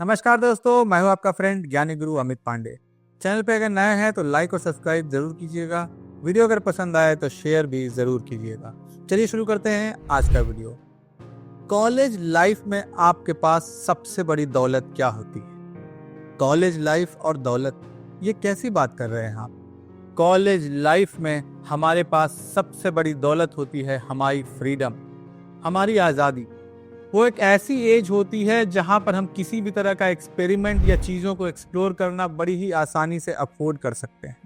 नमस्कार दोस्तों, मैं हूं आपका फ्रेंड ज्ञानी गुरु अमित पांडे। चैनल पे अगर नए हैं तो लाइक और सब्सक्राइब जरूर कीजिएगा। वीडियो अगर पसंद आए तो शेयर भी जरूर कीजिएगा। चलिए शुरू करते हैं आज का वीडियो। कॉलेज लाइफ में आपके पास सबसे बड़ी दौलत क्या होती है? कॉलेज लाइफ और दौलत, ये कैसी बात कर रहे हैं आप? कॉलेज लाइफ में हमारे पास सबसे बड़ी दौलत होती है हमारी फ्रीडम, हमारी आज़ादी। वो एक ऐसी एज होती है जहां पर हम किसी भी तरह का एक्सपेरिमेंट या चीज़ों को एक्सप्लोर करना बड़ी ही आसानी से अफोर्ड कर सकते हैं।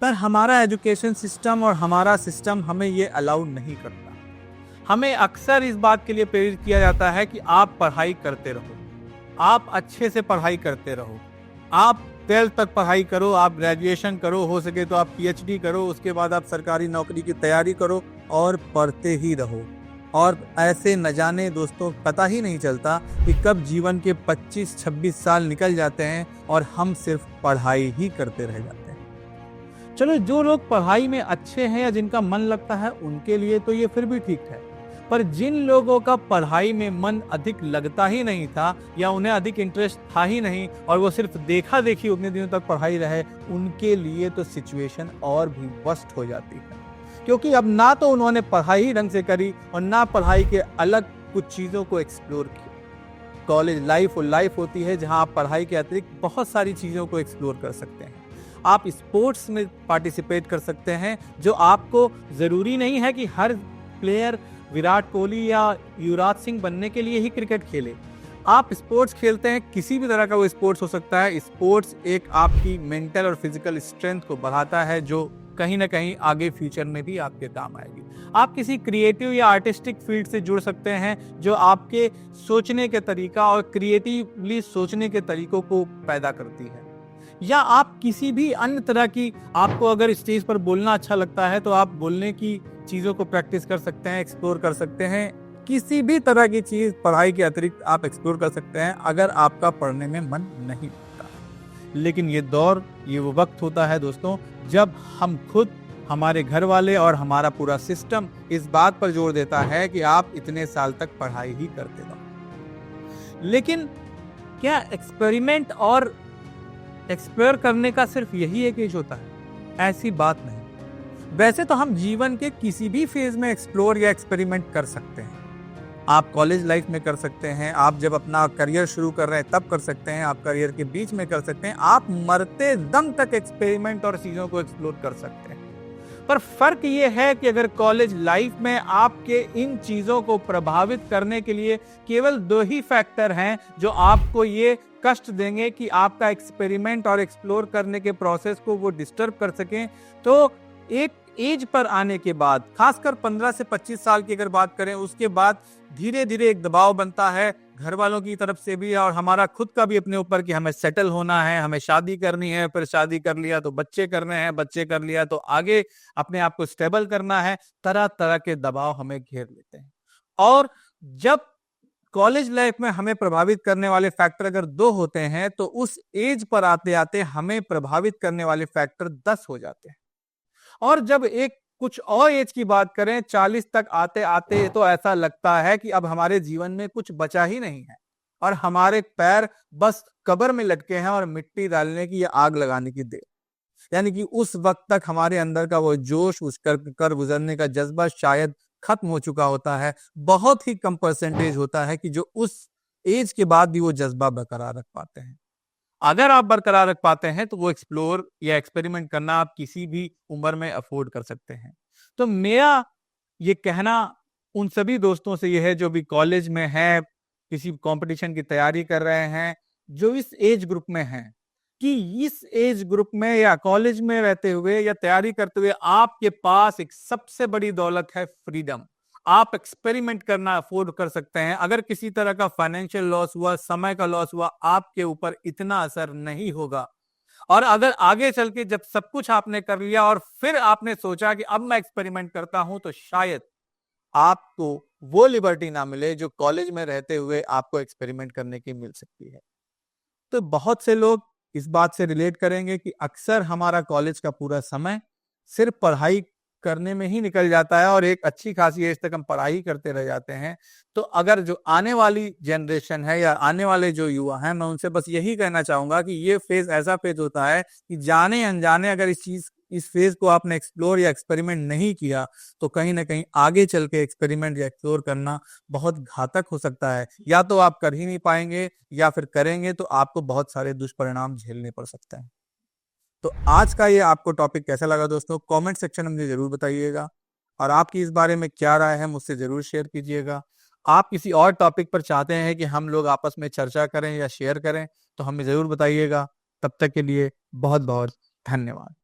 पर हमारा एजुकेशन सिस्टम और हमारा सिस्टम हमें ये अलाउ नहीं करता। हमें अक्सर इस बात के लिए प्रेरित किया जाता है कि आप पढ़ाई करते रहो, आप अच्छे से पढ़ाई करते रहो, आप 12th तक पढ़ाई करो, आप ग्रेजुएशन करो, हो सके तो आप पीएचडी करो, उसके बाद आप सरकारी नौकरी की तैयारी करो और पढ़ते ही रहो। और ऐसे न जाने दोस्तों, पता ही नहीं चलता कि कब जीवन के 25-26 साल निकल जाते हैं और हम सिर्फ पढ़ाई ही करते रह जाते हैं। चलो, जो लोग पढ़ाई में अच्छे हैं या जिनका मन लगता है उनके लिए तो ये फिर भी ठीक है, पर जिन लोगों का पढ़ाई में मन अधिक लगता ही नहीं था या उन्हें अधिक इंटरेस्ट था ही नहीं और वो सिर्फ देखा देखी उतने दिनों तक पढ़ाई रहे, उनके लिए तो सिचुएशन और भी वर्स्ट हो जाती है। क्योंकि अब ना तो उन्होंने पढ़ाई ढंग से करी और ना पढ़ाई के अलग कुछ चीज़ों को एक्सप्लोर किया। कॉलेज लाइफ वो लाइफ होती है जहां आप पढ़ाई के अतिरिक्त बहुत सारी चीज़ों को एक्सप्लोर कर सकते हैं। आप स्पोर्ट्स में पार्टिसिपेट कर सकते हैं, जो आपको ज़रूरी नहीं है कि हर प्लेयर विराट कोहली या युवराज सिंह बनने के लिए ही क्रिकेट खेले। आप स्पोर्ट्स खेलते हैं, किसी भी तरह का वो स्पोर्ट्स हो सकता है। स्पोर्ट्स एक आपकी मेंटल और फिजिकल स्ट्रेंथ को बढ़ाता है, जो कहीं ना कहीं आगे फ्यूचर में भी आपके काम आएगी। आप किसी क्रिएटिव या आर्टिस्टिक फील्ड से जुड़ सकते हैं, जो आपके सोचने के तरीका और क्रिएटिवली सोचने के तरीकों को पैदा करती है। या आप किसी भी अन्य तरह की, आपको अगर स्टेज पर बोलना अच्छा लगता है तो आप बोलने की चीज़ों को प्रैक्टिस कर सकते हैं, एक्सप्लोर कर सकते हैं। किसी भी तरह की चीज़ पढ़ाई के अतिरिक्त आप एक्सप्लोर कर सकते हैं अगर आपका पढ़ने में मन नहीं लगता। लेकिन ये वो वक्त होता है दोस्तों, जब हम खुद, हमारे घर वाले और हमारा पूरा सिस्टम इस बात पर जोर देता है कि आप इतने साल तक पढ़ाई ही करते रहो। लेकिन क्या एक्सपेरिमेंट और एक्सप्लोर करने का सिर्फ यही एक एज होता है? ऐसी बात नहीं। वैसे तो हम जीवन के किसी भी फेज में एक्सप्लोर या एक्सपेरिमेंट कर सकते हैं। आप कॉलेज लाइफ में कर सकते हैं, आप जब अपना करियर शुरू कर रहे हैं तब कर सकते हैं, आप करियर के बीच में कर सकते हैं, आप मरते दम तक एक्सपेरिमेंट और चीज़ों को एक्सप्लोर कर सकते हैं। पर फर्क ये है कि अगर कॉलेज लाइफ में आपके इन चीज़ों को प्रभावित करने के लिए केवल 2 ही फैक्टर हैं जो आपको ये कष्ट देंगे कि आपका एक्सपेरिमेंट और एक्सप्लोर करने के प्रोसेस को वो डिस्टर्ब कर सकें, तो एक एज पर आने के बाद, खासकर 15 से 25 साल की अगर बात करें, उसके बाद धीरे धीरे एक दबाव बनता है घर वालों की तरफ से भी और हमारा खुद का भी अपने ऊपर कि हमें सेटल होना है, हमें शादी करनी है, फिर शादी कर लिया तो बच्चे करने हैं, बच्चे कर लिया तो आगे अपने आप को स्टेबल करना है। तरह तरह के दबाव हमें घेर लेते हैं। और जब कॉलेज लाइफ में हमें प्रभावित करने वाले फैक्टर अगर 2 होते हैं, तो उस एज पर आते आते हमें प्रभावित करने वाले फैक्टर 10 हो जाते हैं। और जब एक कुछ और एज की बात करें, 40 तक आते आते तो ऐसा लगता है कि अब हमारे जीवन में कुछ बचा ही नहीं है और हमारे पैर बस कब्र में लटके हैं और मिट्टी डालने की या आग लगाने की देर। यानी कि उस वक्त तक हमारे अंदर का वो जोश, उस कर गुजरने का जज्बा शायद खत्म हो चुका होता है। बहुत ही कम परसेंटेज होता है कि जो उस एज के बाद भी वो जज्बा बरकरार रख पाते हैं। अगर आप बरकरार रख पाते हैं तो वो एक्सप्लोर या एक्सपेरिमेंट करना आप किसी भी उम्र में अफोर्ड कर सकते हैं। तो मेरा ये कहना उन सभी दोस्तों से ये है जो भी कॉलेज में है, किसी कंपटीशन की तैयारी कर रहे हैं, जो इस एज ग्रुप में हैं, कि इस एज ग्रुप में या कॉलेज में रहते हुए या तैयारी करते हुए आपके पास एक सबसे बड़ी दौलत है, फ्रीडम। आप एक्सपेरिमेंट करना अफोर्ड कर सकते हैं। अगर किसी तरह का फाइनेंशियल लॉस हुआ, समय का लॉस हुआ, आपके ऊपर इतना असर नहीं होगा। और अगर आगे चल के जब सब कुछ आपने कर लिया और फिर आपने सोचा कि अब मैं एक्सपेरिमेंट करता हूं, तो शायद आपको वो लिबर्टी ना मिले जो कॉलेज में रहते हुए आपको एक्सपेरिमेंट करने की मिल सकती है। तो बहुत से लोग इस बात से रिलेट करेंगे कि अक्सर हमारा कॉलेज का पूरा समय सिर्फ पढ़ाई करने में ही निकल जाता है और एक अच्छी खासी एज तक हम पढ़ाई करते रह जाते हैं। तो अगर जो आने वाली जनरेशन है या आने वाले जो युवा हैं, मैं उनसे बस यही कहना चाहूंगा कि ये फेज ऐसा फेज होता है कि जाने अनजाने अगर इस फेज को आपने एक्सप्लोर या एक्सपेरिमेंट नहीं किया तो कहीं ना कहीं आगे चल के एक्सपेरिमेंट या एक्सप्लोर करना बहुत घातक हो सकता है। या तो आप कर ही नहीं पाएंगे या फिर करेंगे तो आपको बहुत सारे दुष्परिणाम झेलने पड़ सकते हैं। तो आज का ये आपको टॉपिक कैसा लगा दोस्तों, कमेंट सेक्शन में मुझे जरूर बताइएगा। और आपकी इस बारे में क्या राय है मुझसे जरूर शेयर कीजिएगा। आप किसी और टॉपिक पर चाहते हैं कि हम लोग आपस में चर्चा करें या शेयर करें तो हमें जरूर बताइएगा। तब तक के लिए बहुत बहुत धन्यवाद।